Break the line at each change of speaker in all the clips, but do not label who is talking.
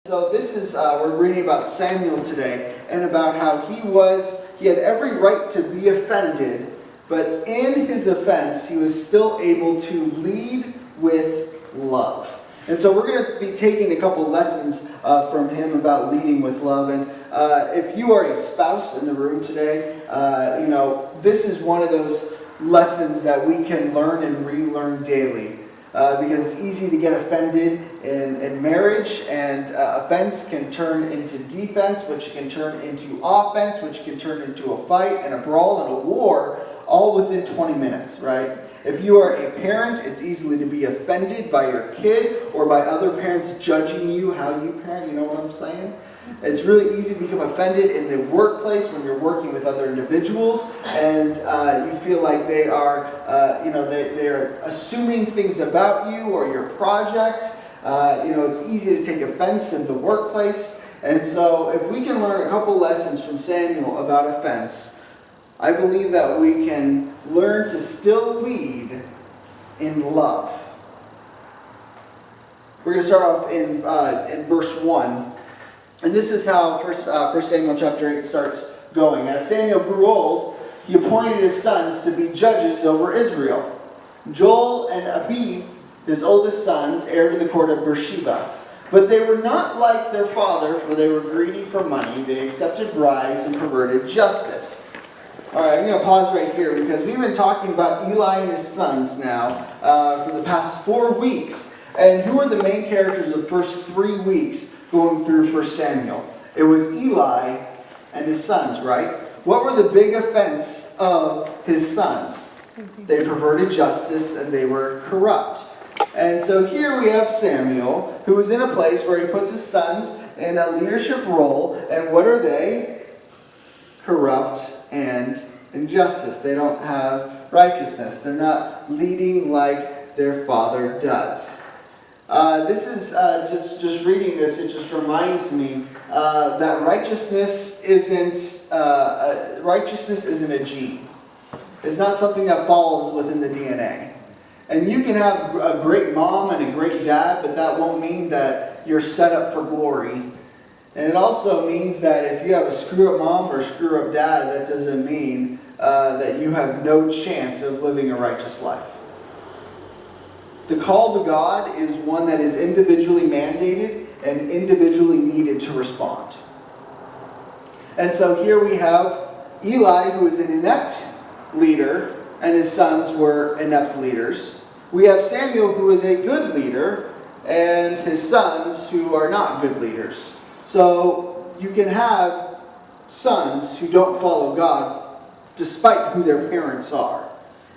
So this is, we're reading about Samuel today, and about how he had every right to be offended, but in his offense, he was still able to lead with love. And so we're going to be taking a couple lessons from him about leading with love. And if you are a spouse in the room today, this is one of those lessons that we can learn and relearn daily. Because it's easy to get offended in marriage, and offense can turn into defense, which can turn into offense, which can turn into a fight and a brawl and a war, all within 20 minutes, right? If you are a parent, it's easy to be offended by your kid or by other parents judging you how you parent, you know what I'm saying? It's really easy to become offended in the workplace when you're working with other individuals and you feel like they are, they're assuming things about you or your project. It's easy to take offense in the workplace. And so if we can learn a couple lessons from Samuel about offense, I believe that we can learn to still lead in love. We're going to start off in verse 1. And this is how 1 Samuel chapter 8 starts going. As Samuel grew old, he appointed his sons to be judges over Israel. Joel and Abib, his oldest sons, heired to the court of Beersheba. But they were not like their father, for they were greedy for money. They accepted bribes and perverted justice. All right, I'm going to pause right here because we've been talking about Eli and his sons now for the past 4 weeks. And who are the main characters of the first 3 weeks going through 1 Samuel? It was Eli and his sons, right? What were the big offense of his sons? They perverted justice and they were corrupt. And so here we have Samuel, who is in a place where he puts his sons in a leadership role. And what are they? Corrupt and injustice. They don't have righteousness. They're not leading like their father does. This is just reading this. It just reminds me that righteousness isn't a gene. It's not something that falls within the DNA. And you can have a great mom and a great dad, but that won't mean that you're set up for glory. And it also means that if you have a screw-up mom or a screw-up dad, that doesn't mean that you have no chance of living a righteous life. The call to God is one that is individually mandated and individually needed to respond. And so here we have Eli, who is an inept leader, and his sons were inept leaders. We have Samuel, who is a good leader, and his sons, who are not good leaders. So you can have sons who don't follow God despite who their parents are,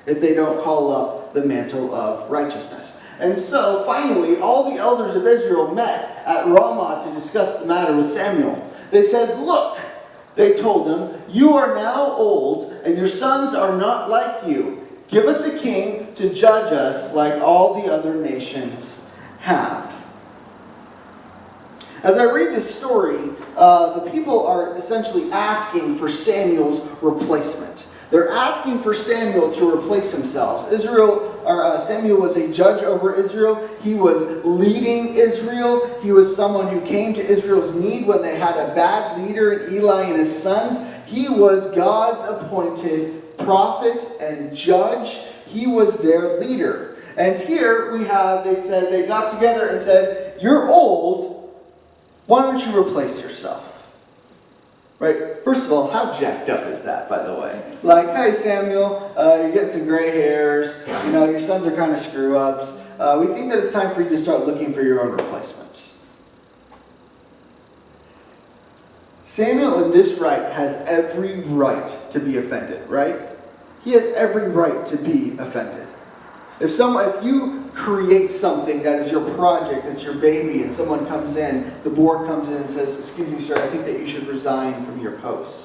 if they don't call up the mantle of righteousness. And so, finally, all the elders of Israel met at Ramah to discuss the matter with Samuel. They said, "Look," they told him, "you are now old, and your sons are not like you. Give us a king to judge us like all the other nations have." As I read this story, the people are essentially asking for Samuel's replacement. They're asking for Samuel to replace himself. Samuel was a judge over Israel. He was leading Israel. He was someone who came to Israel's need when they had a bad leader in Eli and his sons. He was God's appointed prophet and judge. He was their leader. And here we have, they got together and said, "You're old. Why don't you replace yourself?" Right? First of all, how jacked up is that, by the way? Like, "Hey, Samuel, you're getting some gray hairs. Your sons are kind of screw-ups. We think that it's time for you to start looking for your own replacement." Samuel, in this right, has every right to be offended, right? He has every right to be offended. If you create something that is your project, that's your baby, and someone comes in, the board comes in and says, "Excuse me, sir, I think that you should resign from your post."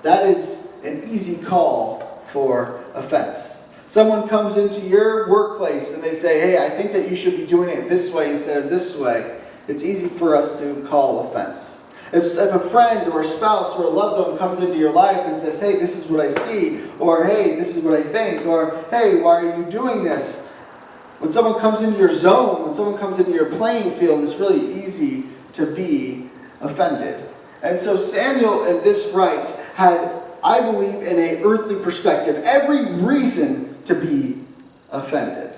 That is an easy call for offense. Someone comes into your workplace and they say, "Hey, I think that you should be doing it this way instead of this way." It's easy for us to call offense. If a friend or a spouse or a loved one comes into your life and says, "Hey, this is what I see," or "Hey, this is what I think," or "Hey, why are you doing this?" When someone comes into your zone, when someone comes into your playing field, it's really easy to to be offended. And so Samuel in this rite had, I believe, in an earthly perspective, every reason to be offended.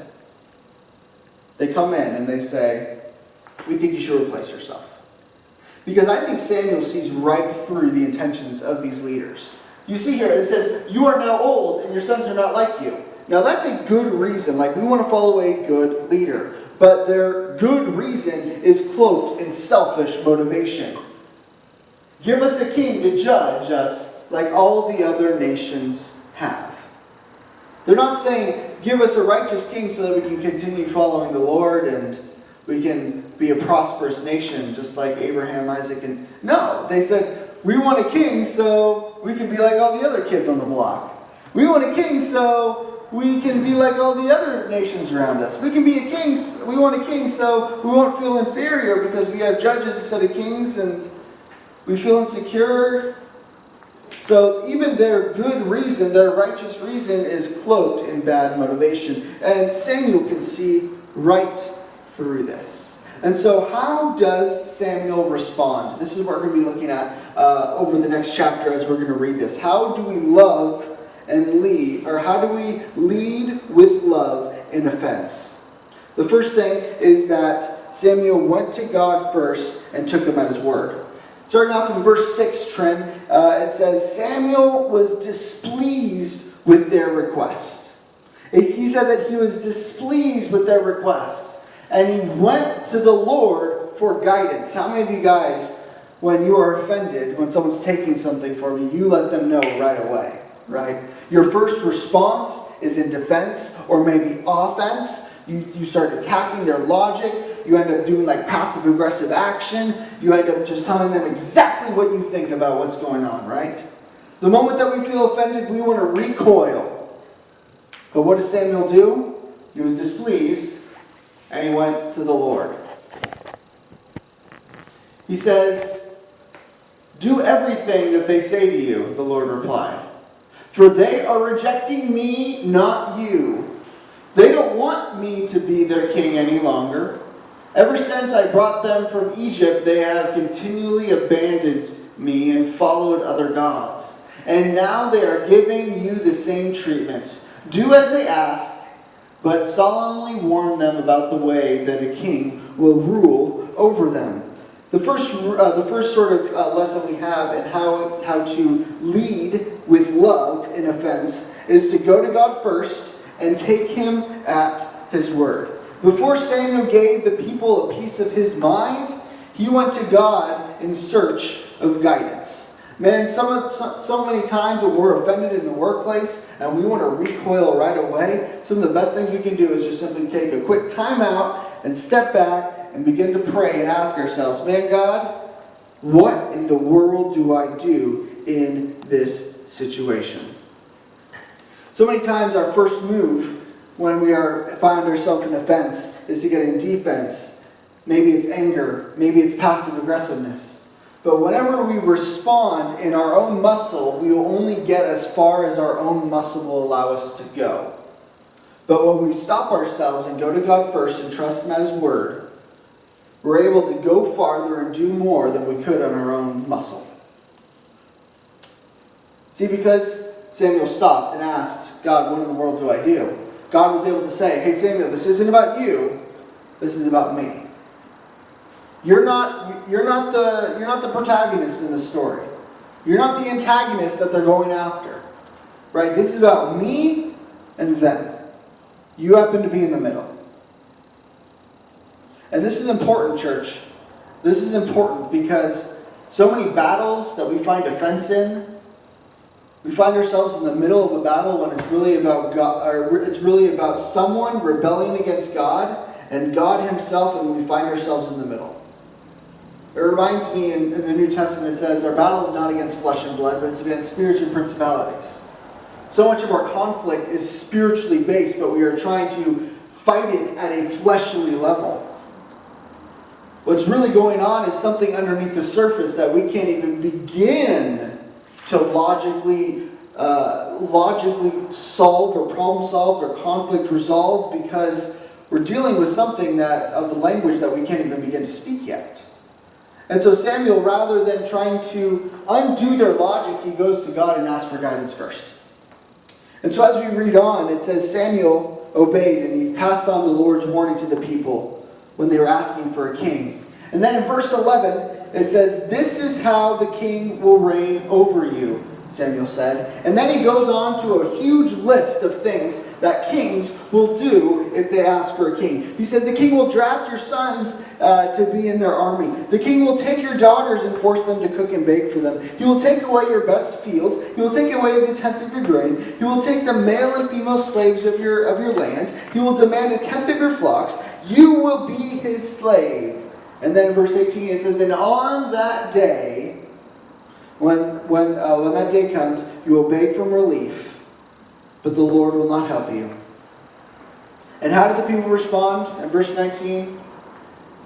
They come in and they say, we think you should replace yourself. Because I think Samuel sees right through the intentions of these leaders. You see here, it says, you are now old and your sons are not like you. Now that's a good reason. Like, we want to follow a good leader. But their good reason is cloaked in selfish motivation. Give us a king to judge us like all the other nations have. They're not saying, give us a righteous king so that we can continue following the Lord and we can be a prosperous nation just like Abraham, Isaac, and... No, they said, we want a king so we can be like all the other kids on the block. We want a king so we can be like all the other nations around us. We can be a king. We want a king so we won't feel inferior because we have judges instead of kings and we feel insecure. So even their good reason, their righteous reason, is cloaked in bad motivation. And Samuel can see right through this. And so how does Samuel respond? This is what we're going to be looking at over the next chapter as we're going to read this. How do we love and lead, or how do we lead with love in offense? The first thing is that Samuel went to God first and took him at his word. Starting off in verse 6, Trin, it says, Samuel was displeased with their request. He said that he was displeased with their request. And he went to the Lord for guidance. How many of you guys, when you are offended, when someone's taking something from you, you let them know right away, right? Your first response is in defense or maybe offense. You start attacking their logic. You end up doing like passive-aggressive action. You end up just telling them exactly what you think about what's going on, right? The moment that we feel offended, we want to recoil. But what does Samuel do? He was displeased, and he went to the Lord. He says, do everything that they say to you, the Lord replied. For they are rejecting me, not you. They don't want me to be their king any longer. Ever since I brought them from Egypt, they have continually abandoned me and followed other gods. And now they are giving you the same treatment. Do as they ask, but solemnly warn them about the way that a king will rule over them. The first sort of lesson we have in how to lead with love in offense is to go to God first and take him at his word. Before Samuel gave the people a piece of his mind, he went to God in search of guidance. Man, so many times when we're offended in the workplace and we want to recoil right away, some of the best things we can do is just simply take a quick time out and step back and begin to pray and ask ourselves, man, God, what in the world do I do in this situation? So many times our first move when we find ourselves in offense is to get in defense. Maybe it's anger. Maybe it's passive aggressiveness. But whenever we respond in our own muscle, we will only get as far as our own muscle will allow us to go. But when we stop ourselves and go to God first and trust him at his word, we're able to go farther and do more than we could on our own muscle. See, because Samuel stopped and asked God, what in the world do I do? God was able to say, hey Samuel, this isn't about you, this is about me. You're not the protagonist in the story. You're not the antagonist that they're going after. Right? This is about me and them. You happen to be in the middle. And this is important, church. This is important because so many battles that we find offense in, we find ourselves in the middle of a battle when it's really about God, or it's really about someone rebelling against God and God himself, and we find ourselves in the middle. It reminds me in the New Testament, it says, our battle is not against flesh and blood, but it's against spirits and principalities. So much of our conflict is spiritually based, but we are trying to fight it at a fleshly level. What's really going on is something underneath the surface that we can't even begin to logically solve or problem solve or conflict resolve, because we're dealing with something of a language that we can't even begin to speak yet. And so Samuel, rather than trying to undo their logic, he goes to God and asks for guidance first. And so as we read on, it says Samuel obeyed and he passed on the Lord's warning to the people when they were asking for a king. And then in verse 11, it says, "This is how the king will reign over you," Samuel said. And then he goes on to a huge list of things that kings will do if they ask for a king. He said, the king will draft your sons to be in their army. The king will take your daughters and force them to cook and bake for them. He will take away your best fields. He will take away the tenth of your grain. He will take the male and female slaves of your land. He will demand a tenth of your flocks. You will be his slave. And then in verse 18 it says, "And on that day, when that day comes, you will beg for relief, but the Lord will not help you." And how did the people respond? In verse 19,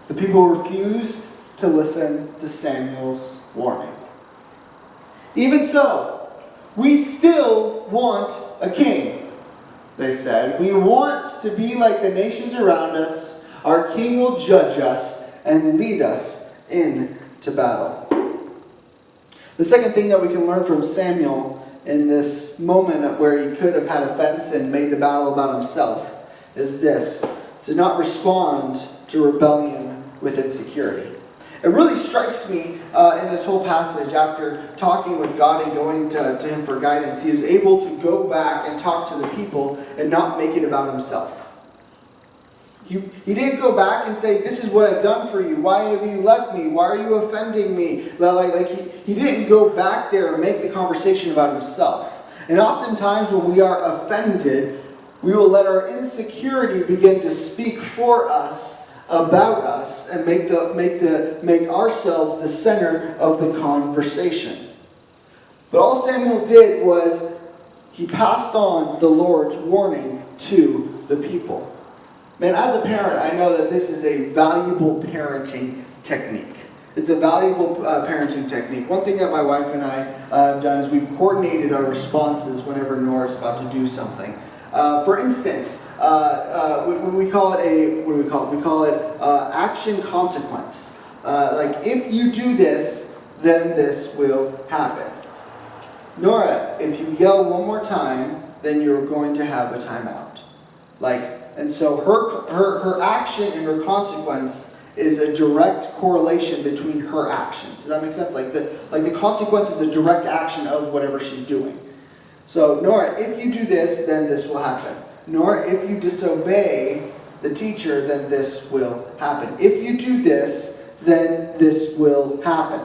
the people refused to listen to Samuel's warning. "Even so, we still want a king," they said. "We want to be like the nations around us. Our king will judge us and lead us into battle." The second thing that we can learn from Samuel in this moment where he could have had offense and made the battle about himself is this: to not respond to rebellion with insecurity. It really strikes me in this whole passage, after talking with God and going to him for guidance, he is able to go back and talk to the people and not make it about himself. He didn't go back and say, "This is what I've done for you. Why have you left me? Why are you offending me?" He didn't go back there and make the conversation about himself. And oftentimes when we are offended, we will let our insecurity begin to speak for us, about us, and make ourselves the center of the conversation. But all Samuel did was he passed on the Lord's warning to the people. Man, as a parent, I know that this is a valuable parenting technique. It's a valuable parenting technique. One thing that my wife and I have done is we've coordinated our responses whenever Nora's about to do something. For instance, we call it we call it action consequence. Like, if you do this, then this will happen. Nora, if you yell one more time, then you're going to have a timeout. And so her action and her consequence is a direct correlation between her action. Does that make sense? The consequence is a direct action of whatever she's doing. So, Nora, if you do this, then this will happen. Nora, if you disobey the teacher, then this will happen. If you do this, then this will happen.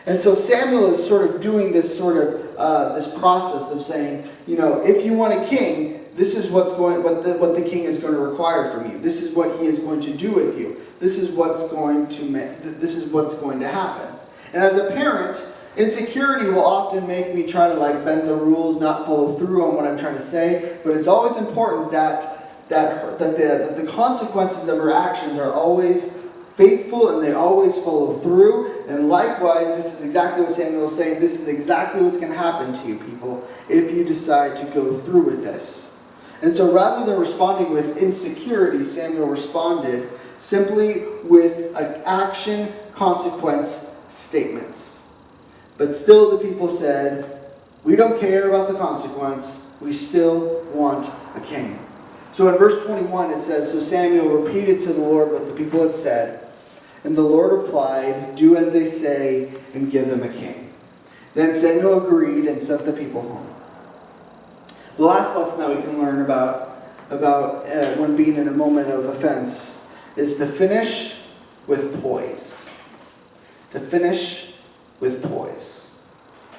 And so Samuel is sort of doing this this process of saying, if you want a king, this is what the king is going to require from you. This is what he is going to do with you. This is what's going to happen. And as a parent, insecurity will often make me try to bend the rules, not follow through on what I'm trying to say. But it's always important that the consequences of her actions are always faithful and they always follow through. And likewise, this is exactly what Samuel is saying. This is exactly what's going to happen to you, people, if you decide to go through with this. And so rather than responding with insecurity, Samuel responded simply with action consequence statements. But still the people said, "We don't care about the consequence. We still want a king." So in verse 21 it says, "So Samuel repeated to the Lord what the people had said. And the Lord replied, 'Do as they say and give them a king.' Then Samuel agreed and sent the people home." The last lesson that we can learn about when being in a moment of offense is to finish with poise. To finish with poise.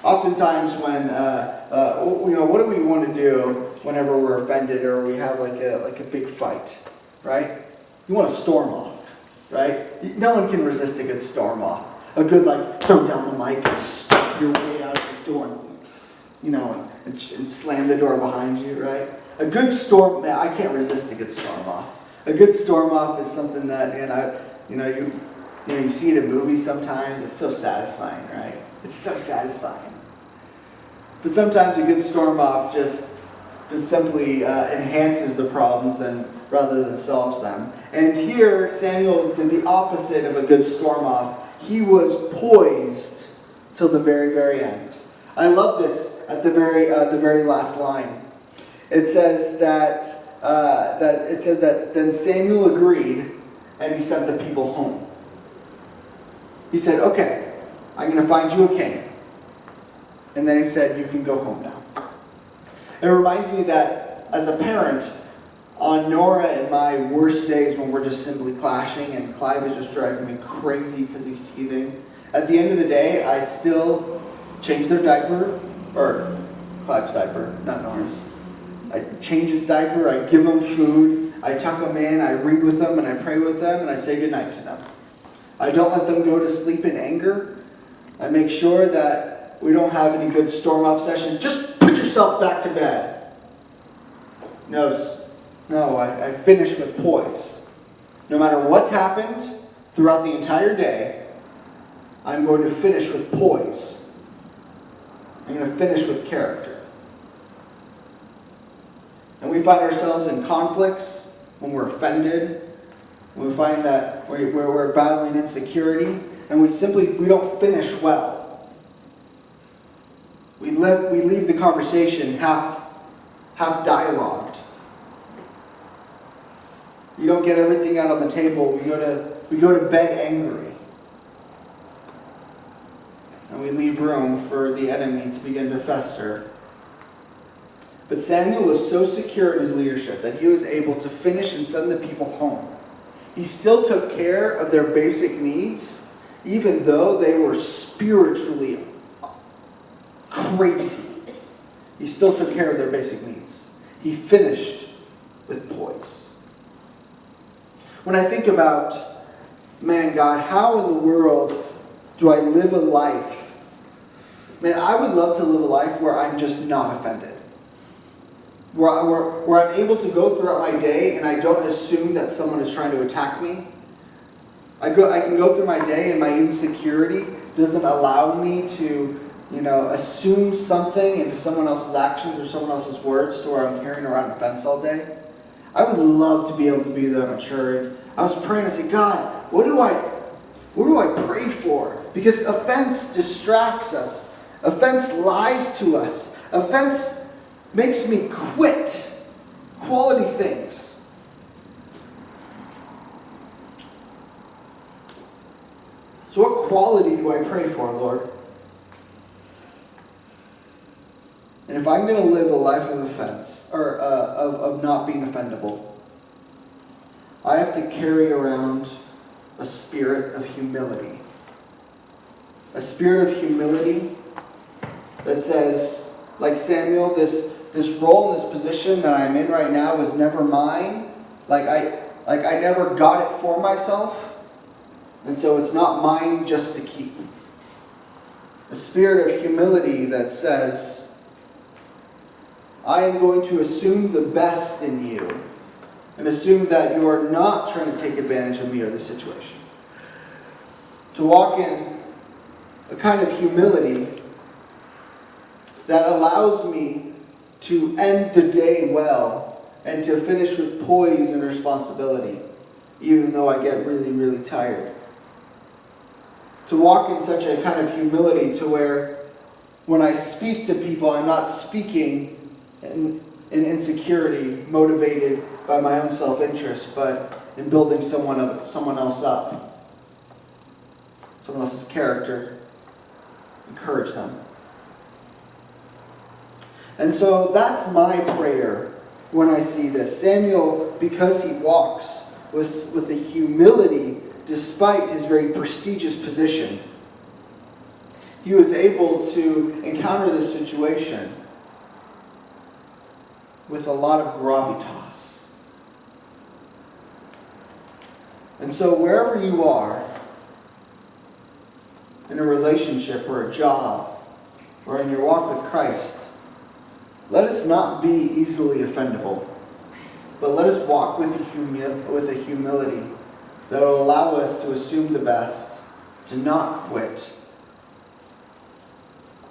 Oftentimes when, what do we want to do whenever we're offended or we have like a big fight, right? You want to storm off, right? No one can resist a good storm off. A good throw down the mic and stomp your way out of the door, and slam the door behind you, right? A good storm, man, I can't resist a good storm off. A good storm off is something that, you see in a movie sometimes. It's so satisfying, right? It's so satisfying. But sometimes a good storm off just simply enhances the problems rather than solves them. And here, Samuel did the opposite of a good storm off. he was poised till the very, very end. I love this at the very last line. It says that then Samuel agreed, and he sent the people home. He said, "Okay, I'm going to find you a king." And then he said, "You can go home now." It reminds me that as a parent, on Nora and my worst days when we're just simply clashing and Clive is just driving me crazy because he's teething, at the end of the day, I still change their diaper, or Clive's diaper, not Nora's. I change his diaper, I give him food, I tuck him in, I read with them, and I pray with them, and I say goodnight to them. I don't let them go to sleep in anger. I make sure that we don't have any good storm-off session. Just put yourself back to bed. No, I finish with poise. No matter what's happened throughout the entire day, I'm going to finish with poise. I'm going to finish with character. And we find ourselves in conflicts when we're offended, when we find that we're battling insecurity, and we don't finish well. We leave the conversation half dialogued. You don't get everything out on the table. We go to bed angry. And we leave room for the enemy to begin to fester. But Samuel was so secure in his leadership that he was able to finish and send the people home. He still took care of their basic needs, even though they were spiritually crazy. He still took care of their basic needs. He finished with poise. When I think about, man, God, how in the world do I live a life? Man, I would love to live a life where I'm just not offended. Where I'm able to go throughout my day and I don't assume that someone is trying to attack me. I can go through my day and my insecurity doesn't allow me to, assume something into someone else's actions or someone else's words to where I'm carrying around a fence all day. I would love to be able to be that mature. I was praying, I said, God, what do I pray for? Because offense distracts us. Offense lies to us. Offense makes me quit quality things. So what quality do I pray for, Lord? And if I'm going to live a life of offense, or of not being offendable, I have to carry around a spirit of humility. A spirit of humility that says, like Samuel, this role and this position that I'm in right now was never mine. Like I never got it for myself. And so it's not mine just to keep. A spirit of humility that says, I am going to assume the best in you and assume that you are not trying to take advantage of me or the situation. To walk in a kind of humility that allows me to end the day well and to finish with poise and responsibility, even though I get really, really tired. To walk in such a kind of humility to where when I speak to people, I'm not speaking in insecurity, motivated by my own self-interest, but in building someone else up, someone else's character, encourage them. And so that's my prayer when I see this. Samuel, because he walks with a humility despite his very prestigious position, he was able to encounter this situation with a lot of gravitas. And so wherever you are, in a relationship or a job, or in your walk with Christ, let us not be easily offendable, but let us walk with a humility that will allow us to assume the best, to not quit,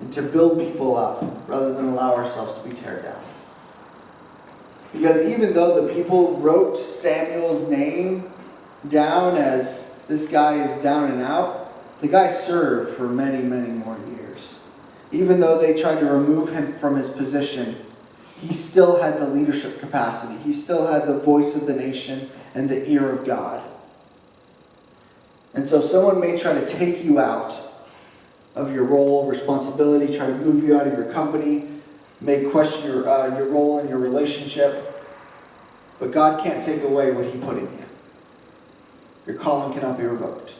and to build people up rather than allow ourselves to be teared down. Because even though the people wrote Samuel's name down as this guy is down and out, The guy served for many, many more years. Even though they tried to remove him from his position, he still had the leadership capacity. He still had the voice of the nation and the ear of God. And so someone may try to take you out of your role, responsibility, try to move you out of your company, may question your role in your relationship, but God can't take away what he put in you. Your calling cannot be revoked.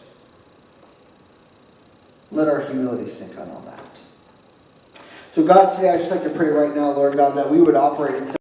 Let our humility sink on all that. So God, today I'd just like to pray right now, Lord God, that we would operate in